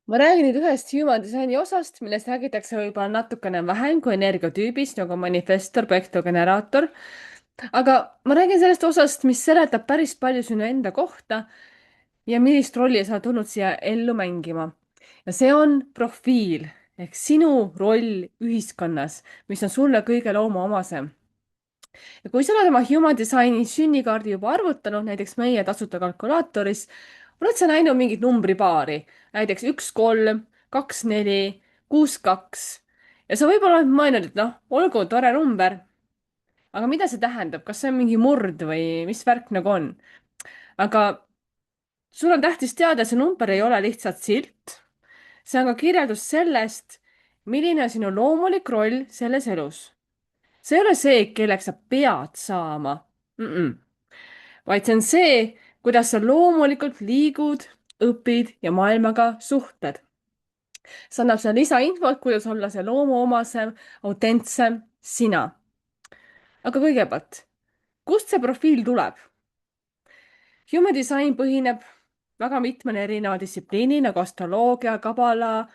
Ma räägin nüüd ühest human designi osast, millest räägitakse võib-olla natukene vähem kui energiatüübist nagu manifestor, projektor, generaator. aga ma räägin sellest osast, mis seletab päris palju sinu enda kohta ja millist rolli sa oled tulnud siia ellu mängima. ja see on profiil ehk sinu roll ühiskonnas, mis on sulle kõige loomuomasem. ja kui sa oled oma human designi sünnikaardi juba arvutanud, näiteks meie tasuta kalkulaatoris, oled sa näinud mingit numbripaari, näiteks 1, 3, 2, 4, 6, 2 ja sa võib-olla oled mõelnud, et noh, olgu tore number, aga mida see tähendab, kas see on mingi murd või mis värk nagu on? aga sul on tähtis teada, see number ei ole lihtsalt silt. see on ka kirjeldus sellest, milline on sinu loomulik roll selles elus. see ei ole see, kelleks sa pead saama mm. -mm. Vaid see on see, kuidas sa loomulikult liigud, õpid ja maailmaga suhtled. see annab sulle lisainfot, kuidas olla see loomuomasem, autentsem sina. aga kõigepealt, kust see profiil tuleb? Human design põhineb väga mitmel erineva distsipliini nagu astroloogia, kabala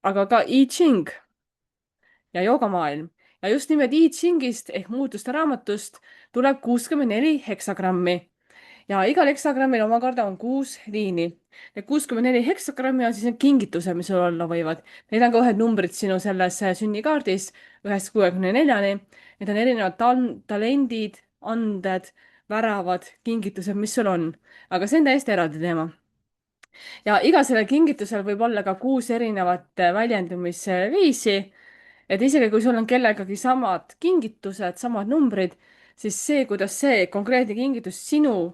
aga ka I Ching ja joogamaailm. ja just nimelt I Chingist ehk muutuste raamatust tuleb 64 heksagrammi ja igal heksagrammil omakorda on 6 liini. Need 64 heksagrammi on siis need kingitused, mis sul olla võivad. Need on ka ühed numbrid sinu selles sünnikaardis 1-64-ni. Need on erinevad talendid, anded, väravad, kingitused, mis sul on. aga see on täiesti eraldi teema. ja iga selle kingitusel võib olla ka 6 erinevat väljendumisviisi. et isegi kui sul on kellegagi samad kingitused, samad numbrid, siis see, kuidas see konkreetne kingitus sinu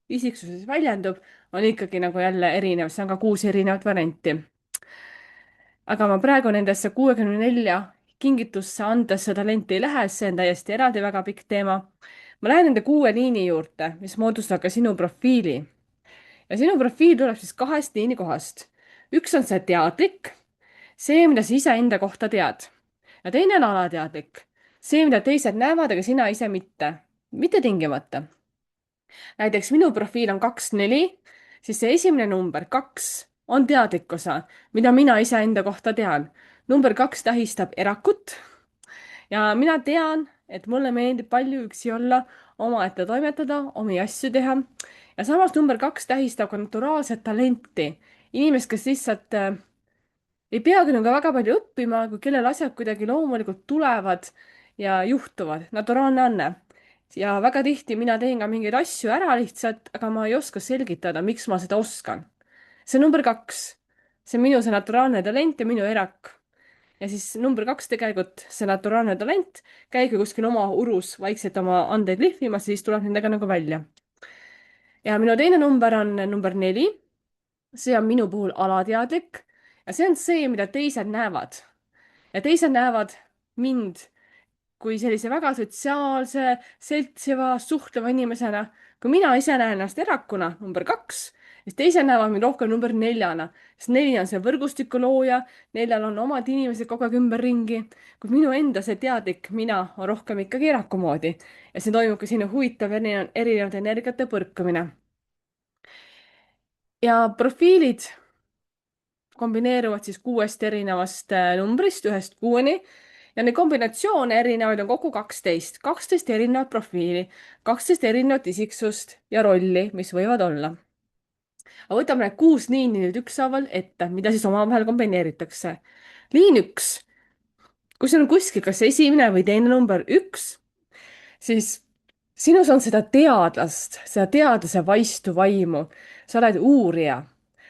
isiksuses väljendub, on ikkagi nagu jälle erinev, see on ka 6 erinevat varianti. aga ma praegu nendesse 64 kingitusse andesse talenti ei lähe, see on täiesti eraldi väga pikk teema. ma lähen nende 6 liini juurde, mis moodustavad ka sinu profiili. ja sinu profiil tuleb siis 2 liinikohast. üks on see teadlik, see, mida sa iseenda kohta tead. ja teine on alateadlik, see, mida teised näevad, aga sina ise mitte. mitte tingimata. näiteks minu profiil on 2-4, siis see esimene number 2 on teadlik osa, mida mina iseenda kohta tean. number 2 tähistab erakut ja mina tean, et mulle meeldib palju üksi olla, omaette toimetada, omi asju teha. ja samas number 2 tähistab ka naturaalset talenti. inimest, kes lihtsalt ei peagi nagu väga palju õppima, kui kellel asjad kuidagi loomulikult tulevad ja juhtuvad, naturaalne anne. ja väga tihti mina teen ka mingeid asju ära lihtsalt, aga ma ei oska selgitada, miks ma seda oskan. see number 2, see on minu see naturaalne talent ja minu erak. ja siis number 2 tegelikult, see naturaalne talent, käige kuskil oma urus vaikselt oma andeid lihvimas, siis tuleb nendega nagu välja. ja minu teine number on number 4. see on minu puhul alateadlik ja see on see, mida teised näevad. ja teised näevad mind kui sellise väga sotsiaalse, seltsiva, suhtleva inimesena. kui mina ise näen ennast erakuna, number 2, siis teised näevad mind rohkem number 4-na, sest 4 on see võrgustiku looja, 4-l on omad inimesed kogu aeg ümberringi, kuid minu enda see teadlik mina on rohkem ikkagi eraku moodi. ja siin toimub ka selline huvitav erinevate energiate põrkumine. ja profiilid kombineeruvad siis 6 erinevast numbrist 1-6-ni ja neid kombinatsioone erinevaid on kokku 12. 12 erinevat profiili, 12 erinevat isiksust ja rolli, mis võivad olla. aga võtame need 6 liini nüüd ükshaaval ette, mida siis omavahel kombineeritakse. liin 1. kui sul on kuskil kas esimene või teine number 1, siis sinus on seda teadlast, seda teadlase vaistu vaimu. sa oled uurija.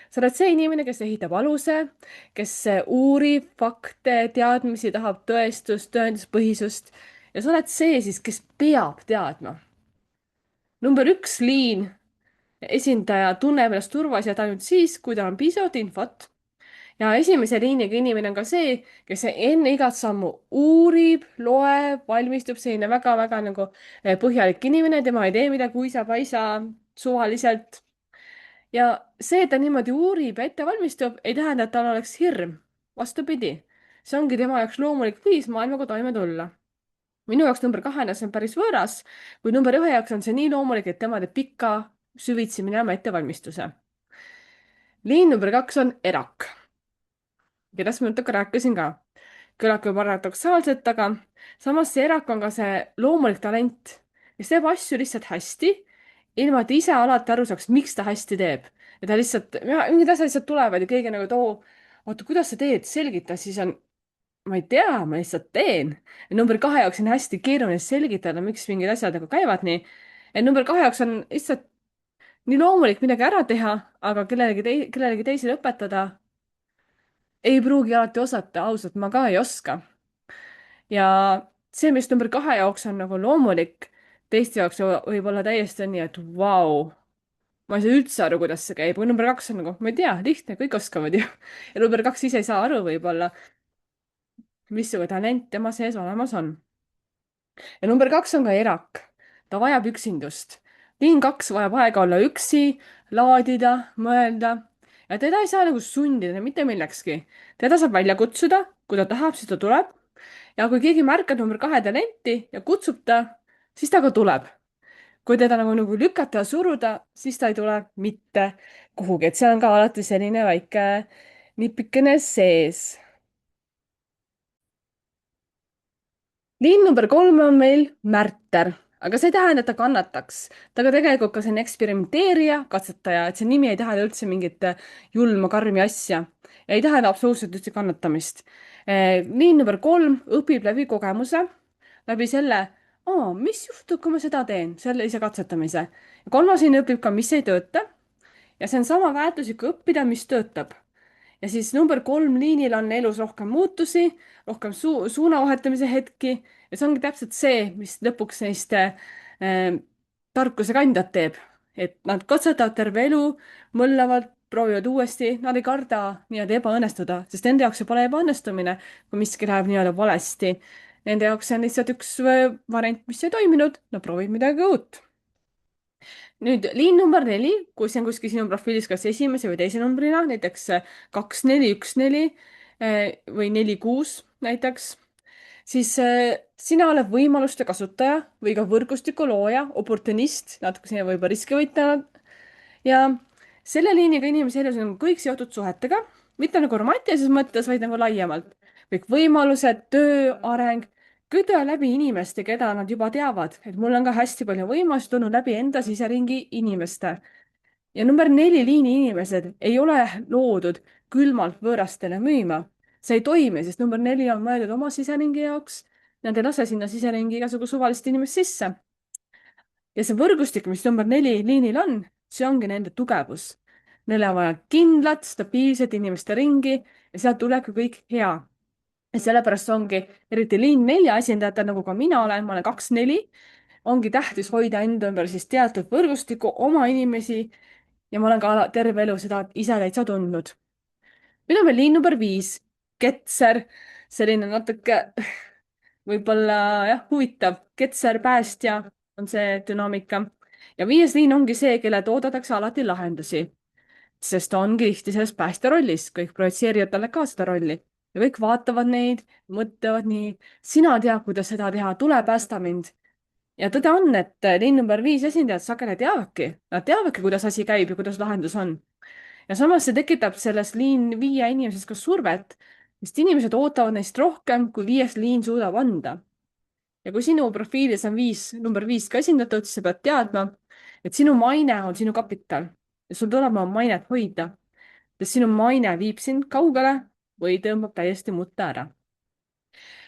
sa oled see inimene, kes ehitab aluse, kes uurib fakte, teadmisi, tahab tõestust, tõenduspõhisust ja sa oled see siis, kes peab teadma. number 1 liin esindaja tunneb ennast turvaliselt ainult siis, kui tal on piisavalt infot. ja esimese liiniga inimene on ka see, kes enne igat sammu uurib, loeb, valmistub, selline väga-väga nagu põhjalik inimene, tema ei tee midagi uisa-paisa suvaliselt. ja see, et ta niimoodi uurib ja ette valmistub, ei tähenda, et tal oleks hirm. vastupidi, see ongi tema jaoks loomulik viis maailmaga toime tulla. minu jaoks number 2-na see on päris võõras, kuid number 1 jaoks on see nii loomulik, et tema teeb pika süvitsi minema ettevalmistuse. liin number 2 on erak, kellest ma natuke rääkisin ka. kõlab küll paradoksaalselt, aga samas see erak on ka see loomulik talent, kes teeb asju lihtsalt hästi, ilma et ise alati aru saaks, miks ta hästi teeb. ja ta lihtsalt, mingid asjad lihtsalt tulevad ja keegi nagu, et oo, oota, kuidas sa teed, selgita, siis on, ma ei tea, ma lihtsalt teen. number 2 jaoks on hästi keeruline selgitada, miks mingid asjad nagu käivad nii. et number 2 jaoks on lihtsalt nii loomulik midagi ära teha, aga kellelegi teisele õpetada ei pruugi alati osata, ausalt, ma ka ei oska. ja see, mis number 2 jaoks on nagu loomulik, teiste jaoks võib olla täiesti nii, et vau, ma ei saa üldse aru, kuidas see käib, või number 2 on nagu, ma ei tea, lihtne, kõik oskavad ju. ja number 2 ise ei saa aru võib-olla, missugune talent tema sees olemas on. ja number 2 on ka erak. ta vajab üksindust. liin 2 vajab aega olla üksi, laadida, mõelda ja teda ei saa nagu sundida mitte millekski. teda saab välja kutsuda, kui ta tahab, siis ta tuleb. ja kui keegi märkab number 2 talenti ja kutsub ta, siis ta ka tuleb. kui teda nagu lükata ja suruda, siis ta ei tule mitte kuhugi, et seal on ka alati selline väike nipikene sees. liin number 3 on meil Märter, aga see ei tähenda, et ta kannataks. ta ka tegelikult ka selline eksperimenteerija, katsetaja, et see nimi ei tähenda üldse mingit julma, karmi asja. ja ei tähenda absoluutselt üldse kannatamist. liin number 3 õpib läbi kogemuse, läbi selle, mis juhtub, kui ma seda teen, selle ise katsetamise. kolmas liin õpib ka, mis ei tööta. ja see on sama väärtuslik õppida, mis töötab. ja siis number 3 liinil on elus rohkem muutusi, rohkem suuna vahetamise hetki ja see ongi täpselt see, mis lõpuks neist tarkuse kandjat teeb. et nad katsetavad terve elu, mõllavad, proovivad uuesti, nad ei karda nii-öelda ebaõnnestuda, sest nende jaoks see pole ebaõnnestumine, kui miski läheb nii-öelda valesti. Nende jaoks see on lihtsalt üks variant, mis ei toiminud, nad proovivad midagi uut. nüüd liin number 4, kui see on kuskil sinu profiilis kas esimese või teise numbrina, näiteks 2, 4, 1, 4 või 4, 6 näiteks, siis sina oled võimaluste kasutaja või ka võrgustiku looja, oportunist, natuke selline võib-olla riskivõitleja. ja selle liiniga inimese elus on kõik seotud suhetega, mitte nagu romantilises mõttes, vaid nagu laiemalt. kõik võimalused, töö, areng kõik tulevad läbi inimeste, keda nad juba teavad, et mul on ka hästi palju võimalusi tulnud läbi enda siseringi inimeste. ja number 4 liini inimesed ei ole loodud külmalt võõrastele müüma. see ei toimi, sest number 4 on mõeldud oma siseringi jaoks. Nad ei lase sinna siseringi igasugu suvalist inimest sisse. ja see võrgustik, mis number 4 liinil on, see ongi nende tugevus. Neile on vaja kindlat, stabiilset inimeste ringi ja sealt tulebki kõik hea. ja sellepärast ongi eriti liin 4 esindajad, nagu ka mina olen, ma olen 2, 4, ongi tähtis hoida enda ümber siis teatud võrgustikku, oma inimesi ja ma olen ka terve elu seda ise täitsa tundnud. nüüd on meil liin number 5, ketser, selline natuke võib-olla jah, huvitav, ketser, päästja on see dünaamika. ja 5 liin ongi see, kellelt oodatakse alati lahendusi, sest ta ongi tihti selles päästja rollis, kõik projitseerivad talle ka seda rolli ja kõik vaatavad neid, mõtlevad nii, sina tead, kuidas seda teha, tule päästa mind. ja tõde on, et liin number 5 esindajad sageli teavadki, nad teavadki, kuidas asi käib ja kuidas lahendus on. ja samas see tekitab selles liin 5 inimeses ka survet, sest inimesed ootavad neist rohkem, kui 5 liin suudab anda. ja kui sinu profiilis on number 5 ka esindatud, siis sa pead teadma, et sinu maine on sinu kapital ja sul tuleb oma mainet hoida, sest sinu maine viib sind kaugele või tõmbab täiesti mutta ära.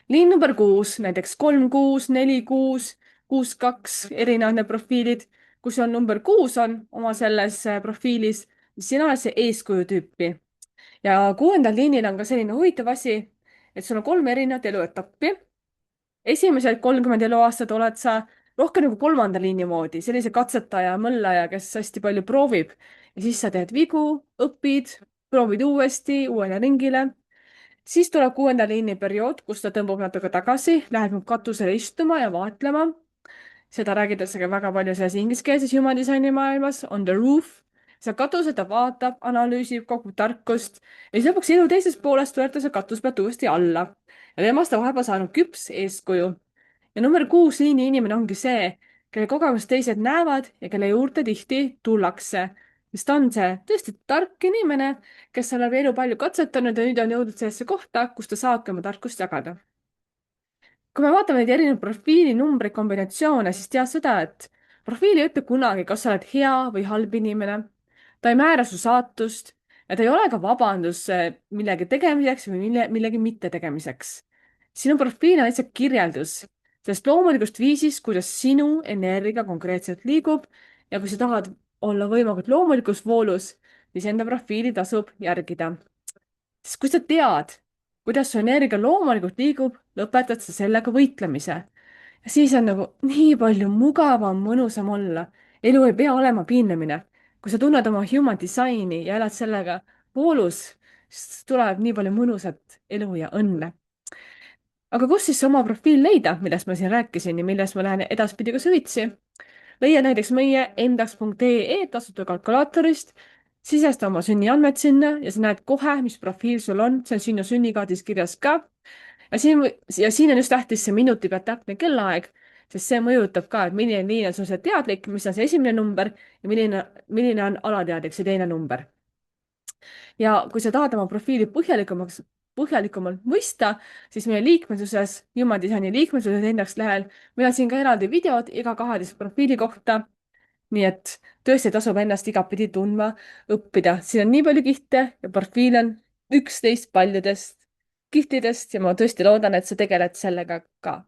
liin number 6, näiteks 3, 6, 4, 6, 6, 2, erinevad need profiilid. kui sul number 6 on oma selles profiilis, siis sina oled see eeskuju tüüpi. ja 6. liinil on ka selline huvitav asi, et sul on 3 erinevat eluetappi. esimesed 30 eluaastat oled sa rohkem nagu 3. liini moodi, sellise katsetaja, mõllaja, kes hästi palju proovib ja siis sa teed vigu, õpid, proovid uuesti, uuele ringile. siis tuleb 6. liini periood, kus ta tõmbub natuke tagasi, läheb katusele istuma ja vaatlema. seda räägitakse ka väga palju selles ingliskeelses human disaini maailmas, on the roof. seal katusel ta vaatab, analüüsib, kogub tarkust ja siis lõpuks elu teises pooles tuleb ta seal katuse pealt uuesti alla. ja temast on vahepeal saanud küps eeskuju. ja number 6 liini inimene ongi see, kelle kogemust teised näevad ja kelle juurde tihti tullakse. sest ta on see tõesti tark inimene, kes on läbi elu palju katsetanud ja nüüd on jõudnud sellesse kohta, kus ta saabki oma tarkust jagada. Kui me vaatame neid erinevaid profiili numbreid, kombinatsioone, siis tea seda, et profiil ei ütle kunagi, kas sa oled hea või halb inimene. Ta ei määra su saatust ja ta ei ole ka vabandus millegi tegemiseks või millegi mittetegemiseks. sinu profiil on lihtsalt kirjeldus sellest loomulikust viisist, kuidas sinu energia konkreetselt liigub ja kui sa tahad olla võimalikult loomulikus voolus, siis enda profiili tasub järgida. Sest kui sa tead, kuidas su energia loomulikult liigub, lõpetad sa sellega võitlemise. Ja siis on nagu nii palju mugavam, mõnusam olla. elu ei pea olema piinlemine. kui sa tunned oma human design'i ja elad sellega voolus, siis tuleb nii palju mõnusat elu ja õnne. aga kus siis oma profiil leida, millest ma siin rääkisin ja millest ma lähen edaspidi ka süvitsi? leia näiteks meie endaks.ee tasuta kalkulaatorist, sisesta oma sünniandmed sinna ja sa näed kohe, mis profiil sul on, see on sinu sünnikaardis kirjas ka. ja siin on just tähtis see minuti pealt täpne kellaaeg, sest see mõjutab ka, et milline liin on sul see teadlik, mis on see esimene number ja milline on alateadlik, see teine number. ja kui sa tahad oma profiili põhjalikumalt mõista, siis meie liikmesuses, Human Designi liikmesuses endaks lehel, meil on siin ka eraldi videod iga 12 profiili kohta. nii et tõesti tasub ennast igatpidi tundma, õppida. siin on nii palju kihte ja profiil on 11 paljudest kihtidest ja ma tõesti loodan, et sa tegeled sellega ka.